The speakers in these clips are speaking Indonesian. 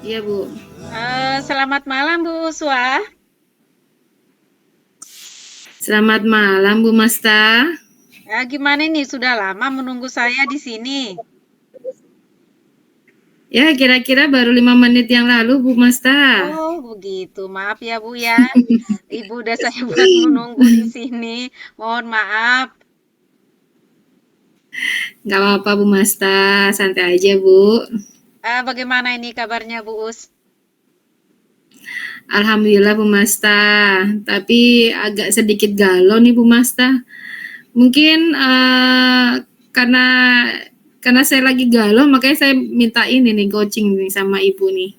Iya, Bu. Selamat malam Bu Uswa. Selamat malam, Bu Masta. Gimana nih? Sudah lama menunggu saya di sini. Ya, kira-kira baru 5 menit yang lalu, Bu Masta. Oh, begitu. Maaf ya Bu ya. Ibu udah saya buat menunggu di sini. Mohon maaf. Nggak apa-apa, Bu Masta. Santai aja, Bu. Bagaimana ini kabarnya Bu Us? Alhamdulillah, Bu Masta. Tapi agak sedikit galau nih, Bu Masta. Mungkin karena karena saya lagi galau, makanya saya minta ini nih coaching nih sama Ibu nih.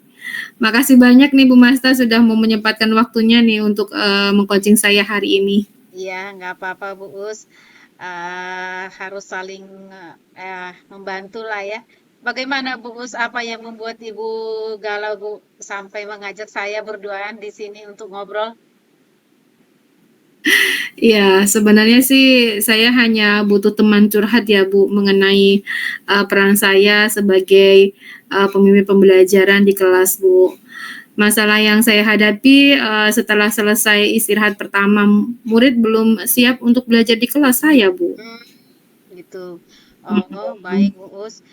Makasih banyak nih Bu Masta sudah mau menyempatkan waktunya nih untuk mengcoaching saya hari ini. Iya, nggak apa-apa Bu Us. Harus saling membantu lah ya. Bagaimana Bu Us? Apa yang membuat Ibu galau Bu sampai mengajak saya berduaan di sini untuk ngobrol? Ya, sebenarnya sih saya hanya butuh teman curhat ya Bu mengenai peran saya sebagai pemimpin pembelajaran di kelas Bu. Masalah yang saya hadapi setelah selesai istirahat pertama, murid belum siap untuk belajar di kelas saya Bu. Hmm, gitu. Oh, baik, Bu Us.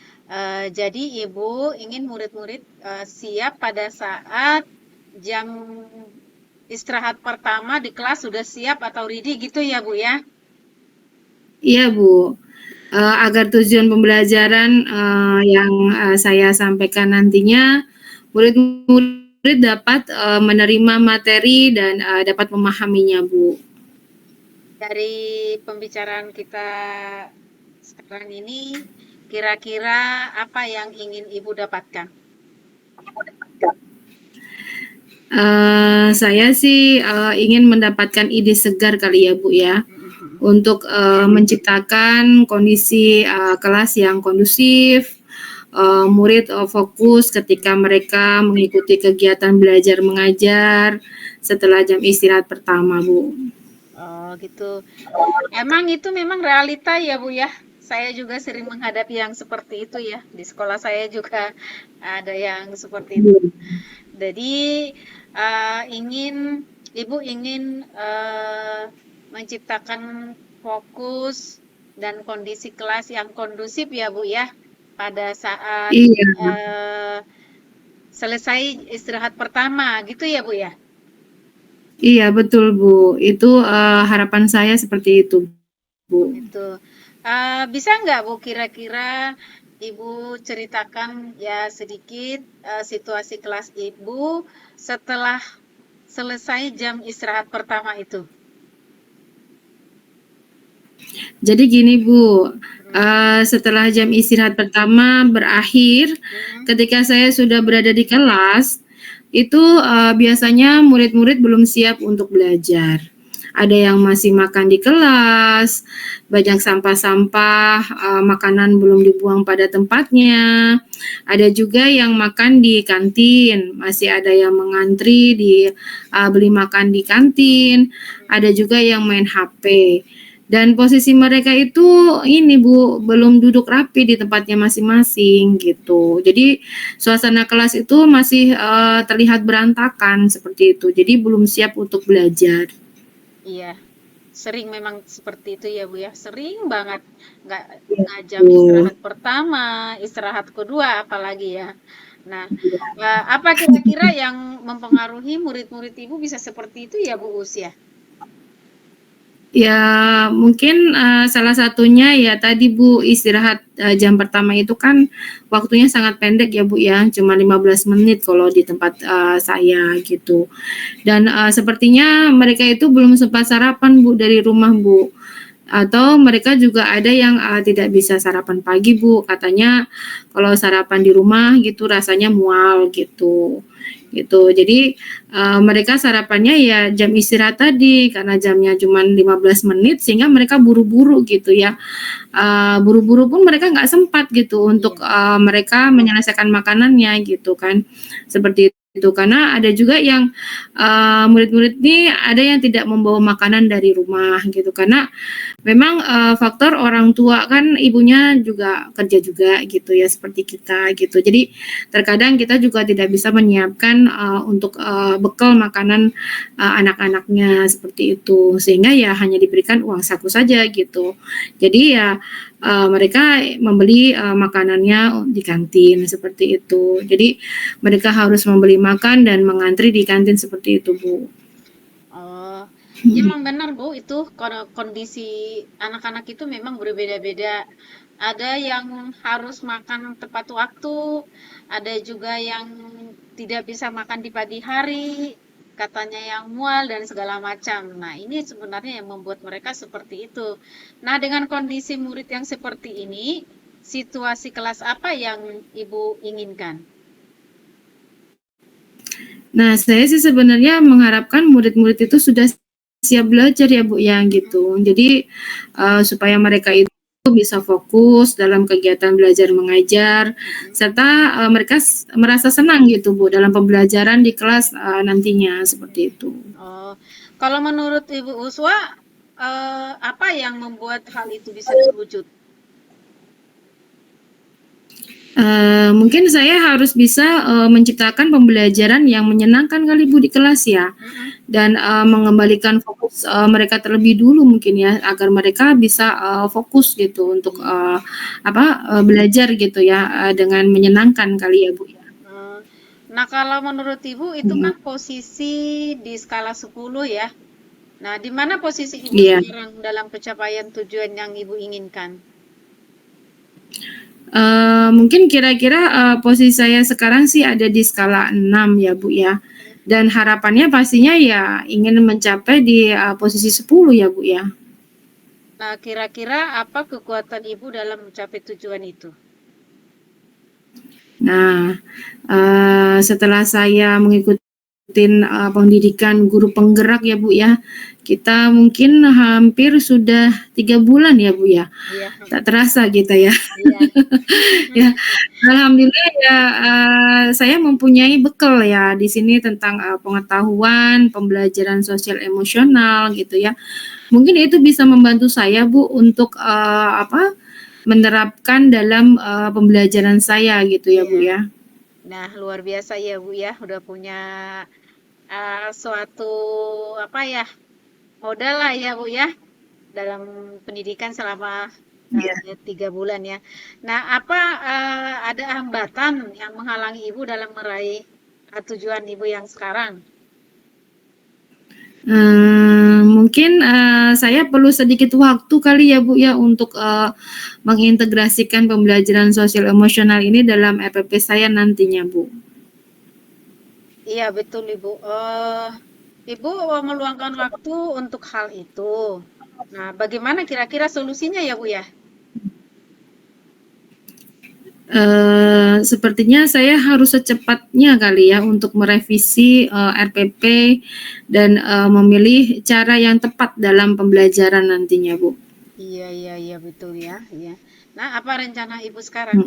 Jadi Ibu ingin murid-murid siap pada saat jam istirahat pertama di kelas sudah siap atau ready gitu ya, Bu ya? Iya Bu. Agar tujuan pembelajaran yang saya sampaikan nantinya murid-murid dapat menerima materi dan dapat memahaminya, Bu. Dari pembicaraan kita sekarang ini, kira-kira apa yang ingin Ibu dapatkan? Saya sih ingin mendapatkan ide segar kali ya, Bu ya, Mhm. untuk menciptakan kondisi kelas yang kondusif, murid fokus ketika mereka mengikuti kegiatan belajar mengajar setelah jam istirahat pertama, Bu. Oh, gitu. Emang itu memang realita ya, Bu ya. Saya juga sering menghadapi yang seperti itu ya. Di sekolah saya juga ada yang seperti itu. Jadi Ibu ingin menciptakan fokus dan kondisi kelas yang kondusif ya, Bu ya. Pada saat Iya, eh, selesai istirahat pertama, gitu ya, Bu ya. iya betul Bu. Itu harapan saya seperti itu, Bu. Itu. Bisa nggak Bu kira-kira Ibu ceritakan ya sedikit situasi kelas Ibu setelah selesai jam istirahat pertama itu? Jadi gini Bu, Hmm. setelah jam istirahat pertama berakhir, Hmm. ketika saya sudah berada di kelas, itu biasanya murid-murid belum siap untuk belajar. Ada yang masih makan di kelas, banyak sampah-sampah, makanan belum dibuang pada tempatnya. Ada juga yang makan di kantin, masih ada yang mengantri di beli makan di kantin, ada juga yang main HP. Dan posisi mereka itu ini Bu, belum duduk rapi di tempatnya masing-masing gitu. Jadi suasana kelas itu masih terlihat berantakan seperti itu. Jadi belum siap untuk belajar. Iya, sering memang seperti itu ya Bu ya, sering banget. Nggak, Iya, nggak jam betul. istirahat pertama, istirahat kedua apalagi ya. Nah, apa kira-kira yang mempengaruhi murid-murid Ibu bisa seperti itu ya Bu Us ya? Ya, mungkin salah satunya ya tadi Bu, istirahat jam pertama itu kan waktunya sangat pendek ya Bu ya, cuma 15 menit kalau di tempat saya gitu. Dan sepertinya mereka itu belum sempat sarapan Bu dari rumah Bu. Atau mereka juga ada yang tidak bisa sarapan pagi Bu, katanya kalau sarapan di rumah gitu rasanya mual gitu. Gitu. Jadi mereka sarapannya ya jam istirahat tadi karena jamnya cuma 15 menit sehingga mereka buru-buru gitu ya. Buru-buru pun mereka nggak sempat gitu untuk Iya. mereka menyelesaikan makanannya gitu kan. Seperti itu. Itu karena ada juga yang murid-murid ini ada yang tidak membawa makanan dari rumah gitu karena memang faktor orang tua kan ibunya juga kerja juga gitu ya seperti kita gitu. Jadi terkadang kita juga tidak bisa menyiapkan untuk bekal makanan anak-anaknya seperti itu sehingga ya hanya diberikan uang saku saja gitu. Jadi ya mereka membeli makanannya di kantin seperti itu. Jadi mereka harus membeli makan dan mengantri di kantin seperti itu, Bu. Oh, ya memang benar Bu, itu kondisi anak-anak itu memang berbeda-beda. Ada yang harus makan tepat waktu, ada juga yang tidak bisa makan di pagi hari, katanya yang mual dan segala macam. Nah, ini sebenarnya yang membuat mereka seperti itu. Nah, dengan kondisi murid yang seperti ini, situasi kelas apa yang Ibu inginkan? Nah, saya sih sebenarnya mengharapkan murid-murid itu sudah siap belajar ya Bu ya gitu. Jadi supaya mereka itu bisa fokus dalam kegiatan belajar mengajar serta mereka merasa senang gitu Bu dalam pembelajaran di kelas nantinya seperti itu. Oh, kalau menurut Ibu Uswa, apa yang membuat hal itu bisa terwujud? Mungkin saya harus bisa menciptakan pembelajaran yang menyenangkan kali Bu di kelas ya, dan mengembalikan fokus mereka terlebih dulu mungkin ya, agar mereka bisa fokus gitu untuk belajar gitu ya, dengan menyenangkan kali ya Bu ya. Nah, kalau menurut Ibu itu kan posisi di skala 10 ya. Nah, di mana posisi Ibu Iya. sekarang dalam pencapaian tujuan yang Ibu inginkan? Mungkin kira-kira posisi saya sekarang sih ada di skala 6 ya Bu ya. Dan harapannya pastinya ya ingin mencapai di posisi 10 ya Bu ya. Nah, kira-kira apa kekuatan Ibu dalam mencapai tujuan itu? Nah, setelah saya mengikuti pendidikan guru penggerak ya Bu ya, kita mungkin hampir sudah 3 bulan ya Bu ya. Iya. Tak terasa kita ya. Iya. Ya, alhamdulillah ya saya mempunyai bekal ya di sini tentang pengetahuan, pembelajaran sosial emosional gitu ya. Mungkin itu bisa membantu saya Bu untuk menerapkan dalam pembelajaran saya gitu ya Bu Iya. ya. Nah, luar biasa ya Bu ya, udah punya suatu apa ya, modal lah ya Bu ya, dalam pendidikan selama Iya. 3 bulan ya. Nah, apa ada hambatan yang menghalangi Ibu dalam meraih tujuan Ibu yang sekarang? Mungkin saya perlu sedikit waktu kali ya Bu ya untuk mengintegrasikan pembelajaran sosial emosional ini dalam EPP saya nantinya Bu. Iya, betul Ibu. Ibu meluangkan waktu untuk hal itu. Nah, bagaimana kira-kira solusinya ya Bu ya? Sepertinya saya harus secepatnya kali ya untuk merevisi RPP dan memilih cara yang tepat dalam pembelajaran nantinya Bu. Iya, iya, iya, betul ya. Iya. Nah, apa rencana Ibu sekarang?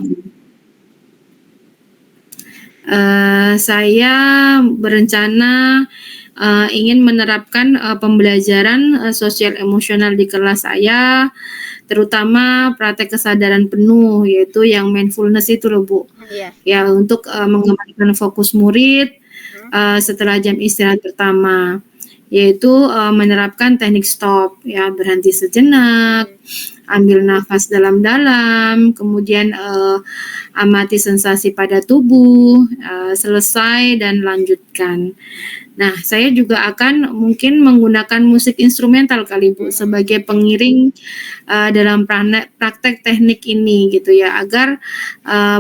Saya berencana ingin menerapkan pembelajaran sosial emosional di kelas saya, terutama praktek kesadaran penuh, yaitu yang mindfulness itu loh Bu. Iya. Ya, untuk mengembalikan fokus murid setelah jam istirahat pertama, yaitu menerapkan teknik stop, ya berhenti sejenak, ambil nafas dalam-dalam, kemudian amati sensasi pada tubuh, selesai dan lanjutkan. Nah, saya juga akan mungkin menggunakan musik instrumental kali Bu sebagai pengiring dalam praktek teknik ini gitu ya, agar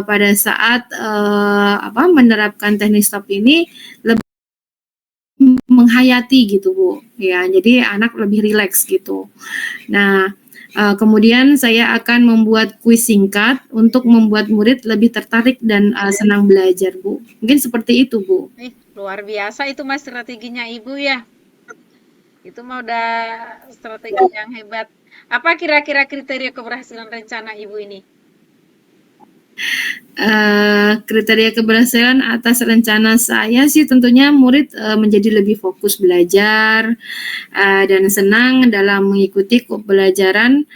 pada saat menerapkan teknik stop ini lebih menghayati gitu Bu. Ya, jadi anak lebih rileks gitu. Nah, kemudian saya akan membuat kuis singkat untuk membuat murid lebih tertarik dan senang belajar Bu. Mungkin seperti itu Bu. Luar biasa itu Mas strateginya Ibu ya. Itu mah udah strategi yang hebat. Apa kira-kira kriteria keberhasilan rencana Ibu ini? Kriteria keberhasilan atas rencana saya sih tentunya murid menjadi lebih fokus belajar dan senang dalam mengikuti pembelajaran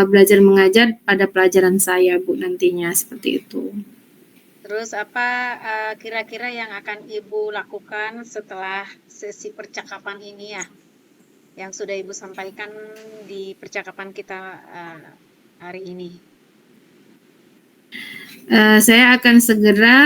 belajar mengajar pada pelajaran saya Bu nantinya seperti itu. Terus apa kira-kira yang akan Ibu lakukan setelah sesi percakapan ini ya, yang sudah Ibu sampaikan di percakapan kita hari ini? Saya akan segera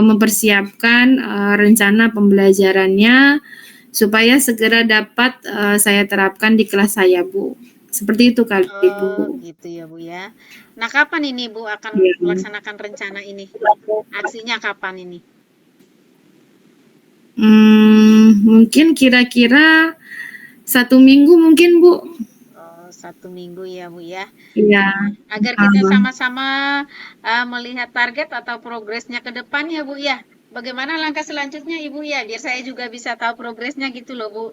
mempersiapkan rencana pembelajarannya supaya segera dapat saya terapkan di kelas saya, Bu. Seperti itu kali, Oh, Bu. gitu ya, Bu ya. Nah, kapan ini Bu akan Ya. melaksanakan rencana ini? Aksinya kapan ini? Mungkin kira-kira 1 minggu mungkin, Bu. Oh, 1 minggu ya, Bu ya. Iya. Nah, agar kita sama-sama melihat target atau progresnya ke depan ya, Bu ya. Bagaimana langkah selanjutnya, Ibu ya? Biar saya juga bisa tahu progresnya gitu loh, Bu.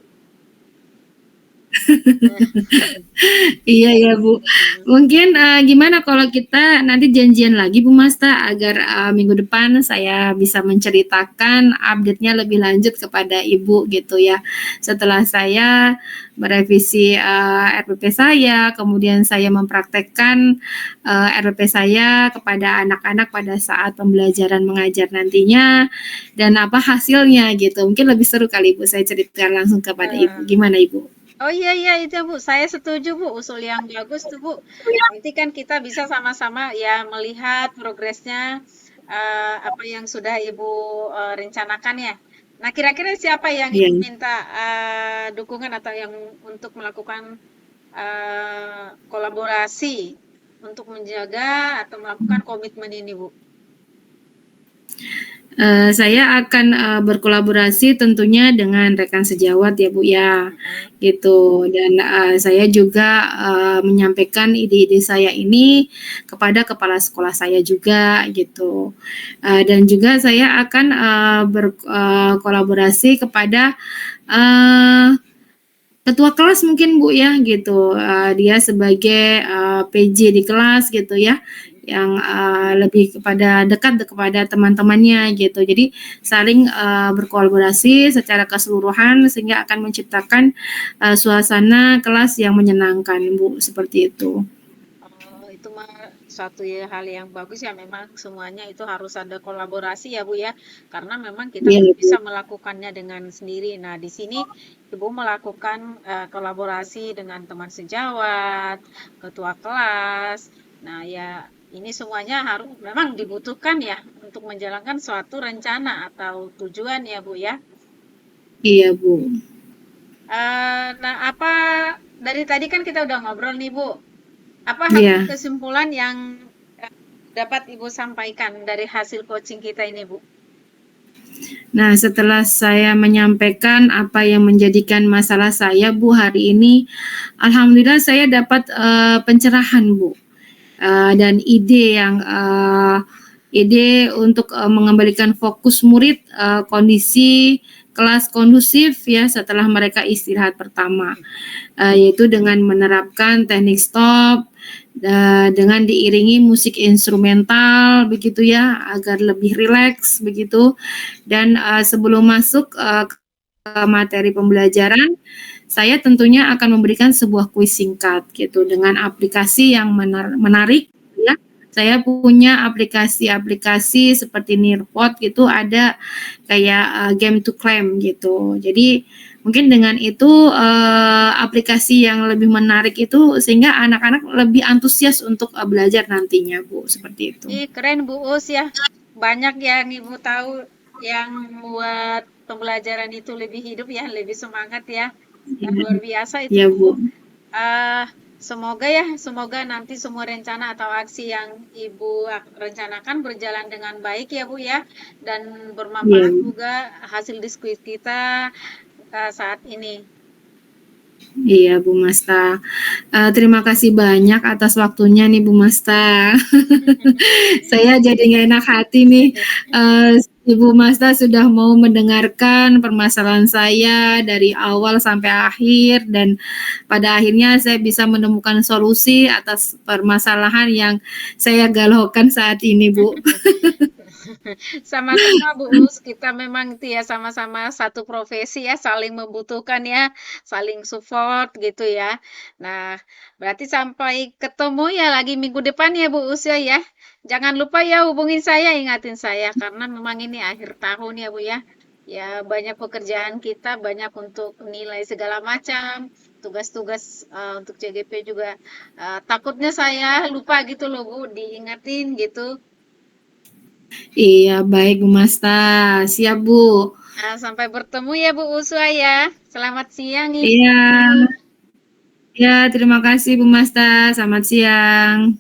Iya ya Bu. Mungkin gimana kalau kita nanti janjian lagi Bu Masta agar minggu depan saya bisa menceritakan update-nya lebih lanjut kepada Ibu gitu ya. Setelah saya merevisi RPP saya, kemudian saya mempraktekkan RPP saya kepada anak-anak pada saat pembelajaran mengajar nantinya dan apa hasilnya gitu. Mungkin lebih seru kali Bu saya ceritakan langsung kepada Ibu. Gimana Ibu? Oh iya itu Bu, saya setuju Bu, usul yang bagus tuh Bu. Nanti kan kita bisa sama-sama ya melihat progresnya apa yang sudah Ibu rencanakan ya. Nah, kira-kira siapa yang Iya. Ibu minta dukungan atau yang untuk melakukan kolaborasi untuk menjaga atau melakukan komitmen ini Bu? Saya akan berkolaborasi tentunya dengan rekan sejawat ya Bu ya, gitu. Dan saya juga menyampaikan ide-ide saya ini kepada kepala sekolah saya juga gitu. Dan juga saya akan berkolaborasi kepada ketua kelas mungkin Bu ya gitu. Dia sebagai PJ di kelas gitu ya yang lebih dekat kepada teman-temannya gitu. Jadi saling berkolaborasi secara keseluruhan sehingga akan menciptakan suasana kelas yang menyenangkan, Bu, seperti itu. Oh, itu mah suatu hal yang bagus ya. Memang semuanya itu harus ada kolaborasi ya, Bu ya. Karena memang kita Iya, tidak bisa Bu. melakukannya dengan sendiri. Nah, di sini Ibu melakukan kolaborasi dengan teman sejawat, ketua kelas. Nah, ya ini semuanya harus memang dibutuhkan ya untuk menjalankan suatu rencana atau tujuan ya, Bu ya. Iya, Bu. Nah, apa dari tadi kan kita udah ngobrol nih, Bu. Apa Iya. kesimpulan yang dapat Ibu sampaikan dari hasil coaching kita ini, Bu? Nah, setelah saya menyampaikan apa yang menjadikan masalah saya, Bu, hari ini, alhamdulillah saya dapat pencerahan, Bu. Dan ide untuk mengembalikan fokus murid, kondisi kelas kondusif ya setelah mereka istirahat pertama, yaitu dengan menerapkan teknik stop, dengan diiringi musik instrumental begitu ya agar lebih rileks begitu. Dan sebelum masuk ke materi pembelajaran, saya tentunya akan memberikan sebuah kuis singkat gitu dengan aplikasi yang menarik ya. Saya punya aplikasi-aplikasi seperti Nearpod gitu ada kayak game to claim gitu. Jadi mungkin dengan itu aplikasi yang lebih menarik itu sehingga anak-anak lebih antusias untuk belajar nantinya, Bu, seperti itu. Ih, keren Bu Us ya. Banyak yang Ibu tahu yang membuat pembelajaran itu lebih hidup ya, lebih semangat ya. Luar biasa itu Ya, Bu. Bu. Eh, semoga nanti semua rencana atau aksi yang Ibu rencanakan berjalan dengan baik ya Bu ya, dan Iya, bermanfaat juga hasil diskusi kita saat ini. iya Bu Masta. Terima kasih banyak atas waktunya nih Bu Masta. Saya jadi nggak enak hati nih. Ibu Masta sudah mau mendengarkan permasalahan saya dari awal sampai akhir, dan pada akhirnya saya bisa menemukan solusi atas permasalahan yang saya galaukan saat ini, Bu. Sama-sama Bu Us, kita memang itu ya sama-sama satu profesi ya, saling membutuhkan ya, saling support gitu ya. Nah, berarti sampai ketemu ya lagi minggu depan ya Bu Us ya ya. Jangan lupa ya hubungin saya, ingatin saya karena memang ini akhir tahun ya Bu ya. Ya banyak pekerjaan kita, banyak untuk nilai segala macam, tugas-tugas untuk CGP juga. Takutnya saya lupa gitu loh Bu, diingatin gitu. Iya, baik Bu Masta. Siap, Bu. Nah, sampai bertemu ya Bu Uswa ya. Selamat siang Ibu. Iya, ya, terima kasih Bu Masta. Selamat siang.